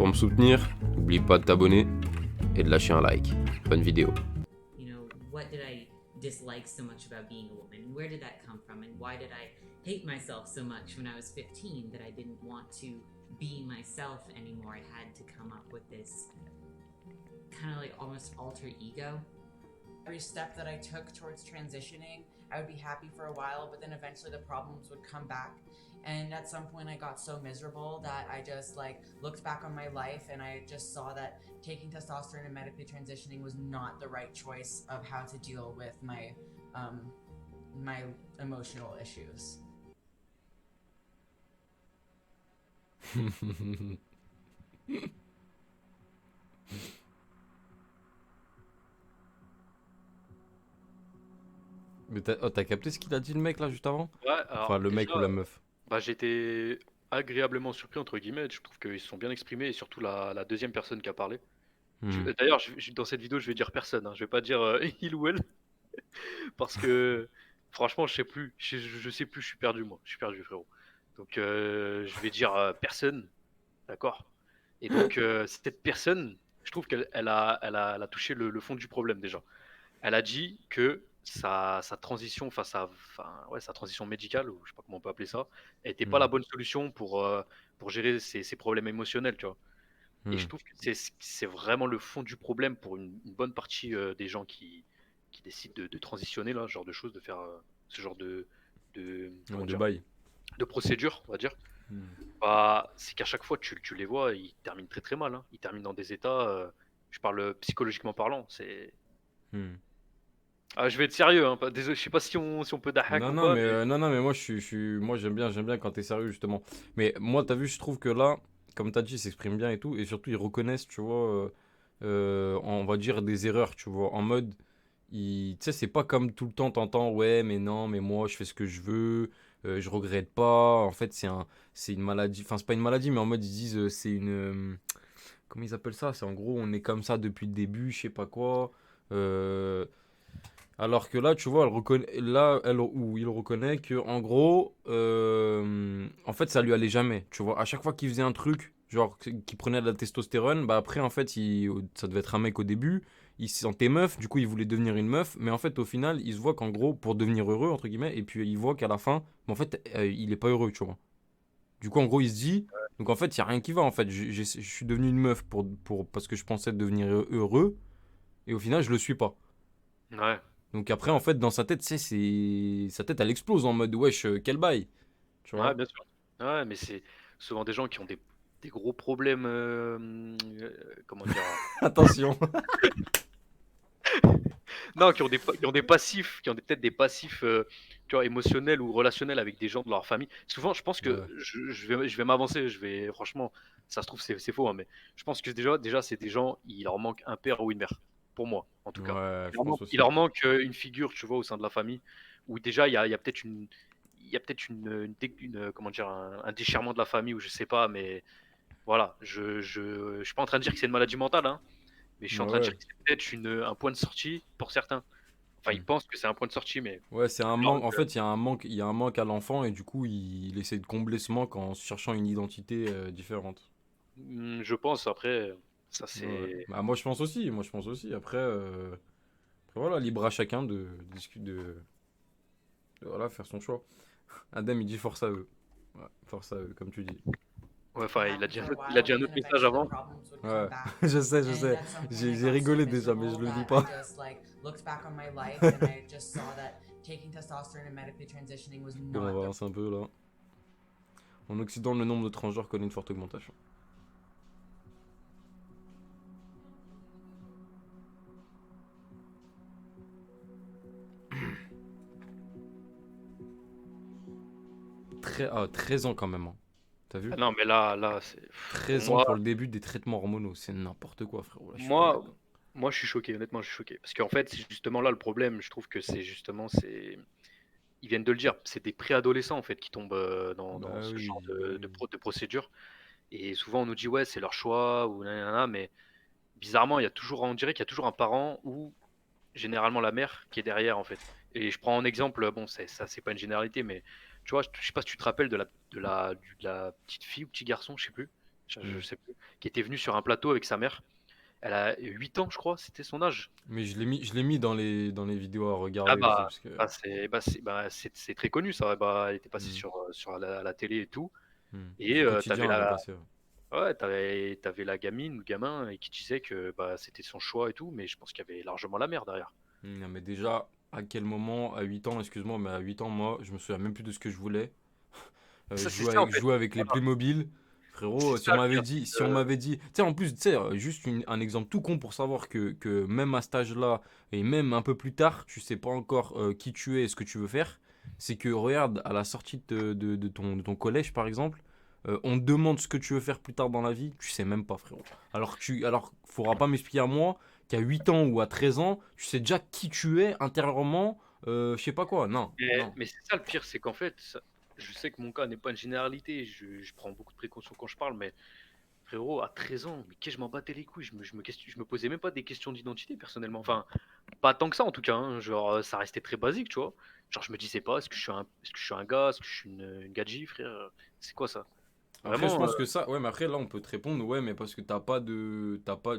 Pour me soutenir, n'oublie pas de t'abonner et de lâcher un like. Bonne vidéo. What did I dislike so much about being a woman? Where did that come from? And why did I hate myself so much when I was 15 that I didn't want to be myself anymore? I had to come up with this kind of like almost alter ego. Every step that I took towards transitioning, I would be happy for a while, but then eventually the problems would come back. And at some point I got so miserable that I just looked back on my life and I just saw that taking testosterone and medically transitioning was not the right choice of how to deal with my my emotional issues. Mais t'as capté ce qu'il a dit le mec là juste avant? Ouais, alors Enfin le mec ou la déjà, meuf. j'étais agréablement surpris, entre guillemets. Je trouve qu'ils se sont bien exprimés et surtout la deuxième personne qui a parlé. Hmm. D'ailleurs, dans cette vidéo, je vais dire personne, hein. Je vais pas dire il ou elle parce que franchement, je sais plus. Je sais plus, je suis perdu, moi. Je suis perdu, frérot. Donc, je vais dire personne, d'accord? Et donc, cette personne, je trouve qu'elle a touché le fond du problème déjà. Elle a dit que sa transition, sa transition médicale, ou je sais pas comment on peut appeler ça, était pas Hmm. la bonne solution pour gérer ses problèmes émotionnels, tu vois. Et je Hmm. trouve que c'est vraiment le fond du problème pour une bonne partie des gens qui décident de transitionner, là, ce genre de choses, de faire ce genre Ouais, comment de dire, bail. de procédure, on va dire. Hmm. Bah, c'est qu'à chaque fois, tu les vois, ils terminent très très mal, hein. Ils terminent dans des états, je parle psychologiquement parlant, c'est. Hmm. Ah, je vais être sérieux, hein, désolé, je sais pas si on peut dahak Non, ou non, pas, mais, mais non, non, mais moi, moi j'aime bien quand t'es sérieux, justement. Mais moi, t'as vu, je trouve que là, comme t'as dit, il s'exprime bien et tout, et surtout, ils reconnaissent, tu vois, on va dire des erreurs, tu vois, en mode, tu sais, c'est pas comme tout le temps, t'entends, ouais, mais non, mais moi, je fais ce que je veux, je regrette pas, en fait, c'est une maladie, enfin, c'est pas une maladie, mais en mode, ils disent, c'est une, comment ils appellent ça? C'est en gros, on est comme ça depuis le début, je sais pas quoi, euh, alors que là, tu vois, où il reconnaît que en gros, en fait, ça lui allait jamais. Tu vois, à chaque fois qu'il faisait un truc, genre qu'il prenait de la testostérone, bah après, en fait, ça devait être un mec au début. Il se sentait meuf, du coup, il voulait devenir une meuf. Mais en fait, au final, il se voit qu'en gros, pour devenir heureux, entre guillemets, et puis il voit qu'à la fin, en fait, il est pas heureux, tu vois. Du coup, en gros, il se dit, donc en fait, il y a rien qui va. En fait, je suis devenu une meuf parce que je pensais devenir heureux, et au final, je le suis pas. ouais, Donc après, en ouais, fait, dans sa tête, tu sais, sa tête, elle explose en mode wesh, quel bail, tu ouais, vois. bien sûr. Ouais, mais c'est souvent des gens qui ont des gros problèmes, comment dire, Attention. non, qui ont des passifs, qui ont peut-être des passifs, tu vois, émotionnels ou relationnels avec des gens de leur famille. Souvent, je pense que Ouais, je vais m'avancer, franchement, ça se trouve, c'est faux, hein, mais je pense que déjà, c'est des gens, il leur manque un père ou une mère, pour moi, en tout cas. ouais, Il je leur pense manque, il aussi. leur manque une figure, tu vois, au sein de la famille, où déjà, il y a peut-être comment dire, un déchirement de la famille, ou je sais pas, mais voilà, je suis pas en train de dire que c'est une maladie mentale, hein, mais je suis Ouais, en train de dire ouais. que c'est peut-être un point de sortie pour certains. Enfin, Hmm. ils pensent que c'est un point de sortie, mais Ouais, c'est un alors manque. En que, fait, il y a un manque à l'enfant et du coup, il essaie de combler ce manque en cherchant une identité différente. je pense après, ça Ouais, ouais. c'est. Bah, moi, je pense aussi. Moi, je pense aussi. Après, voilà, libre à chacun de discuter voilà, faire son choix. Adem, il dit force à eux. Ouais, force à eux, comme tu dis. Ouais, Be enfin, happy for a il a while, dit but un then autre message eventually the avant. problems would come Ouais, back. je sais, je And sais. at some point I J'ai got so rigolé déjà, mais je miserable le dis that I pas. just looked back on my life and I just saw that taking testosterone and medically transitioning was Bon, on not va the avancer un peu là. En Occident, le nombre de transgenres connaît une forte augmentation. Ah, 13 ans quand même, hein. T'as vu? Ah non, mais là, pour 13 ans moi, pour le début des traitements hormonaux, c'est n'importe quoi, frérot. Là, je suis pas moi, d'accord. moi, je suis choqué. Honnêtement, je suis choqué parce qu'en fait, c'est justement là le problème. Je trouve que c'est justement, ils viennent de le dire, c'est des préadolescents en fait qui tombent dans Bah ce genre oui, bah oui. de procédure. Et souvent, on nous dit ouais, c'est leur choix ou nanana, mais bizarrement, on dirait qu'il y a toujours un parent ou généralement la mère qui est derrière en fait. Et je prends un exemple, bon, c'est pas une généralité, mais tu vois, je sais pas si tu te rappelles de la petite fille ou petit garçon, je sais plus. je Hmm. sais plus, qui était venue sur un plateau avec sa mère. Elle a 8 ans, je crois, c'était son âge. Mais je l'ai mis dans les vidéos à Ah regarder aussi, bah, parce que. c'est très connu ça. Bah, elle était passée Hmm, sur la télé et tout. Et Du t'avais quotidien, elle est la, passée. Ouais. ouais, t'avais la gamine ou le gamin et qui disait que bah, c'était son choix et tout, mais je pense qu'il y avait largement la mère derrière. Non, mais déjà, à quel moment, à 8 ans, excuse-moi, mais à 8 ans, moi, je me souviens même plus de ce que je voulais. Ça, c'est ça en Je fait. jouais avec les Voilà. Playmobil. C'est Frérot, ça le pire. si on m'avait dit, tu sais, en plus, tu sais, juste un exemple tout con pour savoir que même à cet âge-là, et même un peu plus tard, tu sais pas encore qui tu es et ce que tu veux faire, c'est que regarde, à la sortie de ton collège, par exemple, on te demande ce que tu veux faire plus tard dans la vie, tu sais même pas, frérot. Alors, faudra pas m'expliquer à moi qu'à 8 ans ou à 13 ans, tu sais déjà qui tu es intérieurement, je sais pas quoi, non, non. Mais c'est ça le pire, c'est qu'en fait, je sais que mon cas n'est pas une généralité, je prends beaucoup de précautions quand je parle, mais frérot, à 13 ans, mais qu'est-ce que je m'en battais les couilles, je me posais même pas des questions d'identité personnellement. Enfin, pas tant que ça en tout cas, hein. Genre, ça restait très basique, tu vois. Genre, je me disais pas, est-ce que je suis un gars, est-ce que je suis une gadji, frère? C'est quoi ça? Après, je Vraiment, pense que ça, ouais, mais après, là, on peut te répondre, ouais, mais parce que t'as pas de. T'as pas.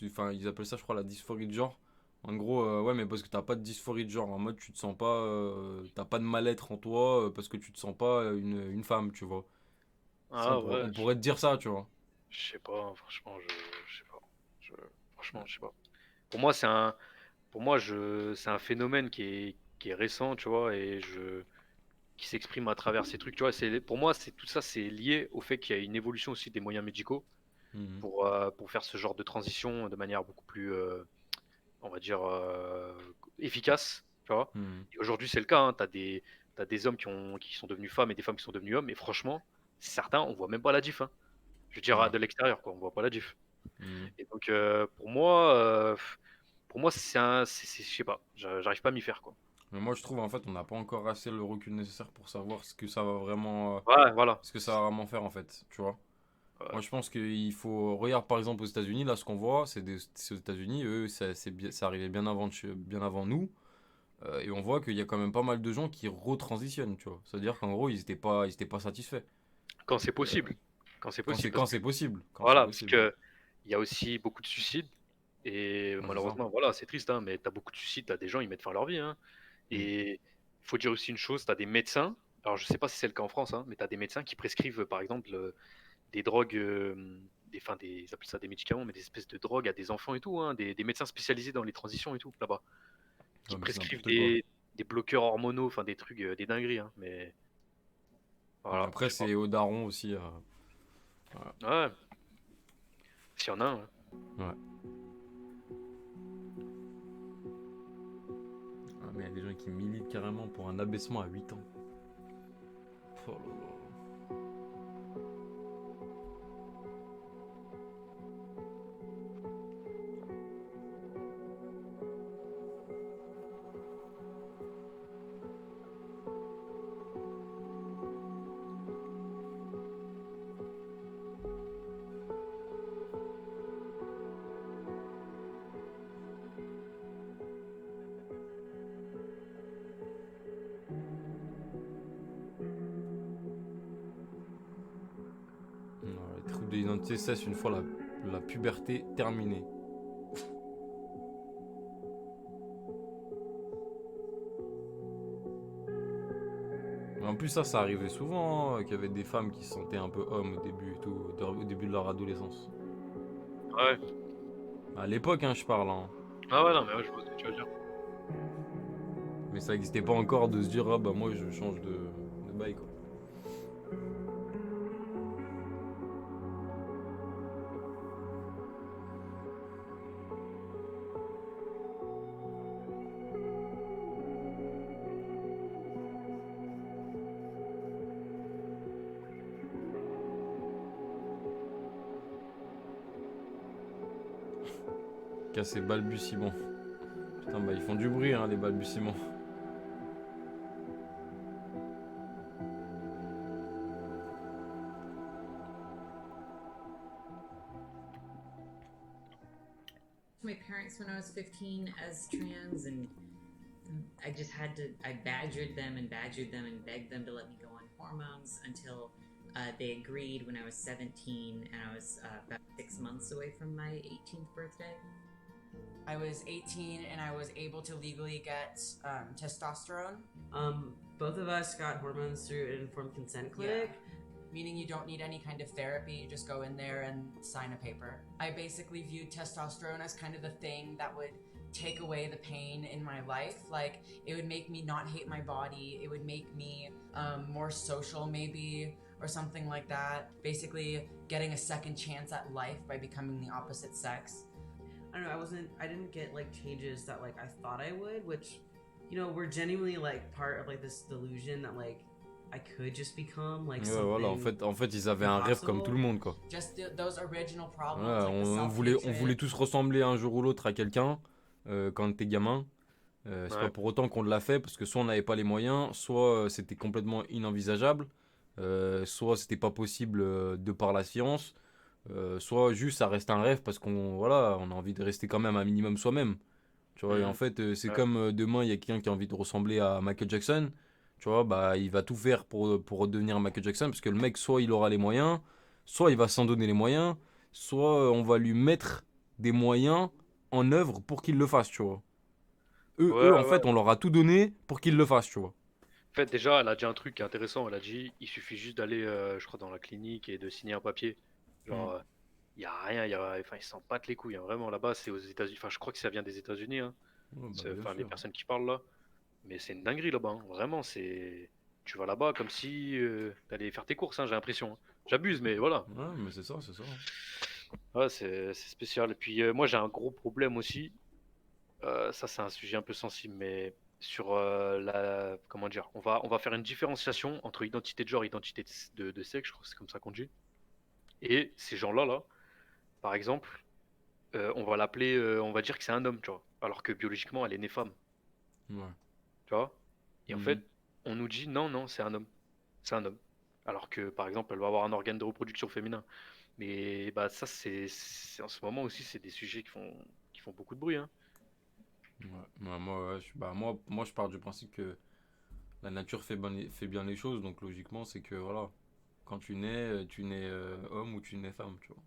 Enfin, ils appellent ça, je crois, la dysphorie de genre. En gros, ouais, mais parce que t'as pas de dysphorie de genre. En mode, tu te sens pas. T'as pas de mal-être en toi parce que tu te sens pas une femme, tu vois. Ça, ah ouais, on pourrait te dire ça, tu vois. je sais pas, franchement, je sais pas. Je- Franchement, je sais pas. Pour moi, c'est un phénomène qui est récent, tu vois, qui s'exprime à travers ces trucs, tu vois. Pour moi, tout ça, c'est lié au fait qu'il y a une évolution aussi des moyens médicaux Mhm. pour faire ce genre de transition de manière beaucoup plus, on va dire, efficace, tu vois. Mhm. Et aujourd'hui, c'est le cas, hein. T'as des hommes qui sont devenus femmes et des femmes qui sont devenues hommes, et franchement, certains, on voit même pas la diff, hein. Je veux dire, Ouais. de l'extérieur, quoi, on voit pas la diff. Mhm. Et donc, pour moi, je sais pas, j'arrive pas à m'y faire, quoi. Mais moi, je trouve, en fait, on n'a pas encore assez le recul nécessaire pour savoir ce que ça va vraiment. Ouais, voilà. Ce que ça va vraiment faire, en fait, tu vois. Ouais. Moi, je pense qu'il faut. Regarde, par exemple, aux États-Unis, là, ce qu'on voit, c'est aux États-Unis, eux, ça arrivait bien avant nous. Et on voit qu'il y a quand même pas mal de gens qui retransitionnent, tu vois. C'est-à-dire qu'en gros, ils étaient pas satisfaits. Quand c'est Euh, possible. Quand c'est possible, parce quand que c'est possible. Quand c'est voilà, parce possible. que il y a aussi beaucoup de suicides. Et Ouais, c'est ça. malheureusement, voilà, c'est triste, hein, mais tu as beaucoup de suicides, tu as des gens, ils mettent fin à leur vie, hein. Mm. Et il faut dire aussi une chose, tu as des médecins, alors je sais pas si c'est le cas en France, hein, mais tu as des médecins qui prescrivent, par exemple, des drogues, ils appellent ça des médicaments, mais des espèces de drogues à des enfants et tout, hein, des médecins spécialisés dans les transitions et tout, là-bas, qui Ouais, mais c'est prescrivent n'importe quoi. des bloqueurs hormonaux, enfin des trucs, des dingueries, hein, mais voilà, je Après, sais pas. c'est au daron aussi. Voilà. Ouais, s'il y en a un, ouais. Ouais. Ah, mais il y a des gens qui militent carrément pour un abaissement à 8 ans. Oh là là. Non, les troubles de l'identité cessent une fois la puberté terminée. Mais en plus, ça arrivait souvent, qu'il y avait des femmes qui se sentaient un peu hommes au début et tout, au début de leur adolescence. Ouais. À l'époque, hein, je parle, hein. Ah ouais, non, mais ouais, je vois ce que tu veux dire. Mais ça n'existait pas encore de se dire, ah bah moi je change de bail, quoi. Qu'à ces balbutiements. Putain, bah ils font du bruit, hein, les balbutiements. My parents when I was 15 as trans, and I just had to, I badgered them and badgered them and begged them to let me go on hormones until they agreed when I was 17 and I was about 6 months away from my 18th birthday. I was 18 and I was able to legally get testosterone, Both of us got hormones through an informed consent clinic. meaning you don't need any kind of therapy. You just go in there and sign a paper. I basically viewed testosterone as kind of the thing that would take away the pain in my life. Like, it would make me not hate my body. It would make me more social, maybe, or something like that. Basically, getting a second chance at life by becoming the opposite sex. I don't know, I didn't get like changes that like I thought I would, which, you know, were genuinely like part of like this delusion that like I could just become like Ouais, something. voilà, en fait, ils avaient un rêve comme tout le monde, quoi. Just those original problems. Ouais, like the on self-hatred. voulait tous ressembler un jour ou l'autre à quelqu'un quand t'es gamin. C'est Ouais. pas pour autant qu'on l'a fait, parce que soit on n'avait pas les moyens, soit c'était complètement inenvisageable, soit c'était pas possible de par la science, soit juste ça reste un rêve parce qu'on voilà, on a envie de rester quand même un minimum soi-même. Tu vois, et en fait, c'est Ouais. comme demain, il y a quelqu'un qui a envie de ressembler à Michael Jackson. Tu vois, bah, il va tout faire pour devenir Michael Jackson parce que le mec, soit il aura les moyens, soit il va s'en donner les moyens, soit on va lui mettre des moyens en œuvre pour qu'il le fasse, tu vois. Eux, en Ouais. fait, on leur a tout donné pour qu'ils le fassent, tu vois. En fait, déjà, elle a dit un truc qui est intéressant. Elle a dit, il suffit juste d'aller, je crois, dans la clinique et de signer un papier. Genre, il y a rien, enfin, ils s'en battent les couilles, hein. Vraiment, là-bas, c'est aux États-Unis. Enfin, je crois que ça vient des États-Unis, hein. Ouais, bah, Enfin, bien les sûr. personnes qui parlent là. Mais c'est une dinguerie là-bas, hein. Vraiment, c'est. Tu vas là-bas comme si t'allais faire tes courses, hein, j'ai l'impression, hein. J'abuse, mais voilà. Ouais, mais c'est ça, c'est ça. Ouais, c'est spécial. Et puis, moi, j'ai un gros problème aussi. Ça, c'est un sujet un peu sensible, mais sur la. Comment dire? On va faire une différenciation entre identité de genre et identité de sexe, je crois que c'est comme ça qu'on dit. Et ces gens-là, là, par exemple, on va l'appeler, on va dire que c'est un homme, tu vois. Alors que biologiquement, elle est née femme, Ouais. tu vois. Et en Mhm. fait, on nous dit non, non, c'est un homme. C'est un homme. Alors que, par exemple, elle va avoir un organe de reproduction féminin. Mais bah, ça, en ce moment aussi, c'est des sujets qui font beaucoup de bruit, hein. Ouais. Ouais, moi, ouais, moi, je pars du principe que la nature fait bien les choses, donc logiquement, c'est que voilà, quand tu nais homme ou tu nais femme, tu vois.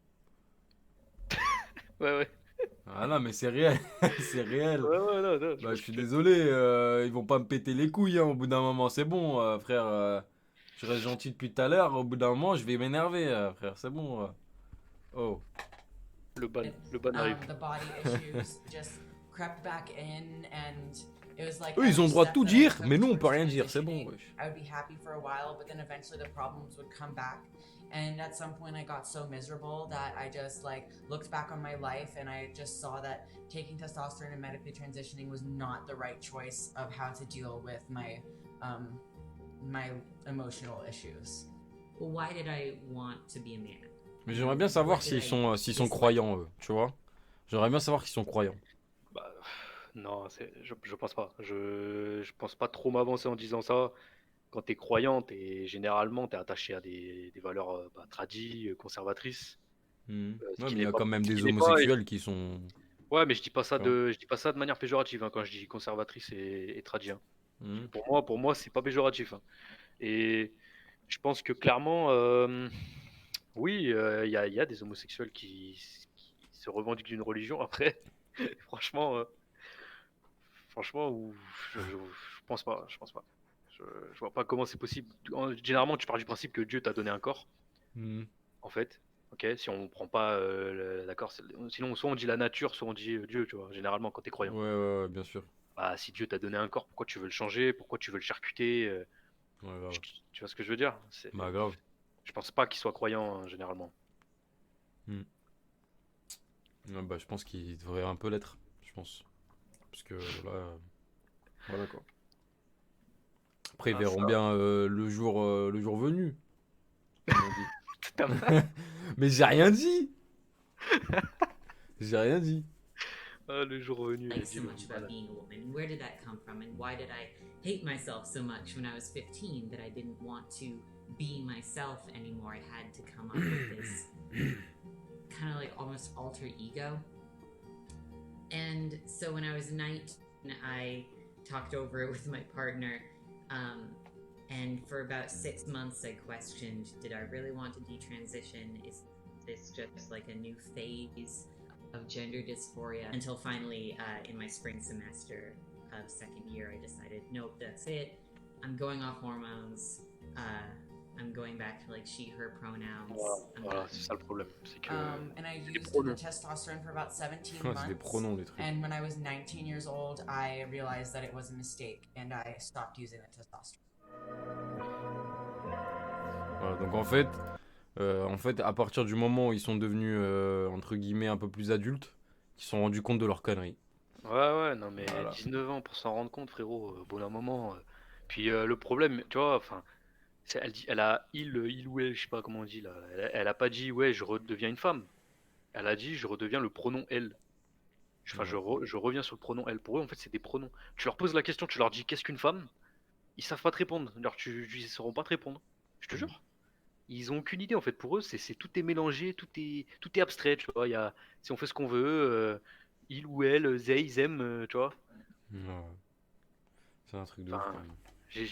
Ouais, ouais. Ah non, mais c'est réel, c'est réel. Ouais, ouais, non, non, je Bah, vois je ce que suis tu veux désolé, ils vont pas me péter les couilles hein, au bout d'un moment, c'est bon, frère. Je reste gentil depuis tout à l'heure, au bout d'un moment, je vais m'énerver, frère, c'est bon. Oh. dire. Le ban arrive. The body issues just crept back in, and it was like Eux, ils ont every le droit de step tout that I dire, took mais nous, on towards peut rien dire, c'est bon, transitioning, wesh. I would be happy for a while, but then eventually the problems would come back. And at some point I got so miserable that I just like looked back on my life and I just saw that taking testosterone and medically transitioning was not the right choice of how to deal with my my emotional issues. Well, why did I want to be a man? Mais j'aimerais bien savoir What did s'ils I sont dislike? croyants, eux, tu vois. J'aimerais bien savoir qu'ils sont croyants. Bah, non, je pense pas. Je pense pas trop m'avancer en disant ça. Quand t'es croyant, généralement t'es attaché à des valeurs tradies, conservatrices. Mhm. Ce Ouais, qui mais il n'est y a pas, quand même ce qui des n'est pas. homosexuels qui sont. Ouais, mais je dis pas ça Tu vois. je dis pas ça de manière péjorative, hein, quand je dis conservatrice et tradie, hein. Mhm. Pour moi, c'est pas péjoratif, hein. Et je pense que clairement, oui, il y a des homosexuels qui se revendiquent d'une religion. Après, franchement, ou je pense pas, je pense pas. Je vois pas comment c'est possible. Généralement, tu pars du principe que Dieu t'a donné un corps, Mhm. en fait. Ok, si on prend pas, d'accord. Sinon, soit on dit la nature, soit on dit Dieu, tu vois. Généralement, quand t'es croyant. Ouais, ouais, ouais, bien sûr. Bah, si Dieu t'a donné un corps, pourquoi tu veux le changer? Pourquoi tu veux le charcuter? Ouais, grave. Tu vois ce que je veux dire? Bah, grave. Je pense pas qu'il soit croyant, hein, généralement. Mhm. Ouais, bah, je pense qu'ils devraient un peu l'être, je pense. Parce que là, voilà quoi. Après, ils Ah, verront ça. bien le jour venu, comme on dit. Putain, Mais j'ai rien dit! J'ai rien dit. ah, le jour venu, il a Like dit so le much voilà. about being a woman? Where did that come from? And why did I hate myself so much when I was 15 that I didn't want to be myself anymore? I had to come up with this kind of like almost alter ego. And so when I was 19, I talked over it with my partner. And for about 6 months, I questioned, did I really want to detransition? Is this just like a new phase of gender dysphoria? Until finally, in my spring semester of second year, I decided, nope, that's it. I'm going off hormones. I'm going back to like she, her pronouns. I'm Voilà, done. c'est ça le problème. C'est que. And I c'est des used pronoms. testosterone for about 17 C'est des months. pronoms, les trucs. And when I was 19 years old, I realized that it was a mistake and I stopped using the testosterone. Voilà, donc en fait, à partir du moment où ils sont devenus, entre guillemets, un peu plus adultes, ils se sont rendus compte de leur connerie. Ouais, non, mais Voilà. 19 ans pour s'en rendre compte, frérot, au bout d'un moment. Puis le problème, tu vois, enfin, elle a il ou elle, je sais pas comment on dit là. Elle a pas dit, ouais, je redeviens une femme. Elle a dit, je redeviens le pronom elle. Enfin, je reviens sur le pronom elle. Pour eux, en fait, c'est des pronoms. Tu leur poses la question, tu leur dis, qu'est-ce qu'une femme? Ils savent pas te répondre. Alors, ils sauront pas te répondre. Je te jure. Ils ont aucune idée, en fait. Pour eux, tout est mélangé, tout est abstrait, tu vois. Si on fait ce qu'on veut, il ou elle, they, them, tu vois. Ouais. C'est un truc de ouf, Enfin, quand même.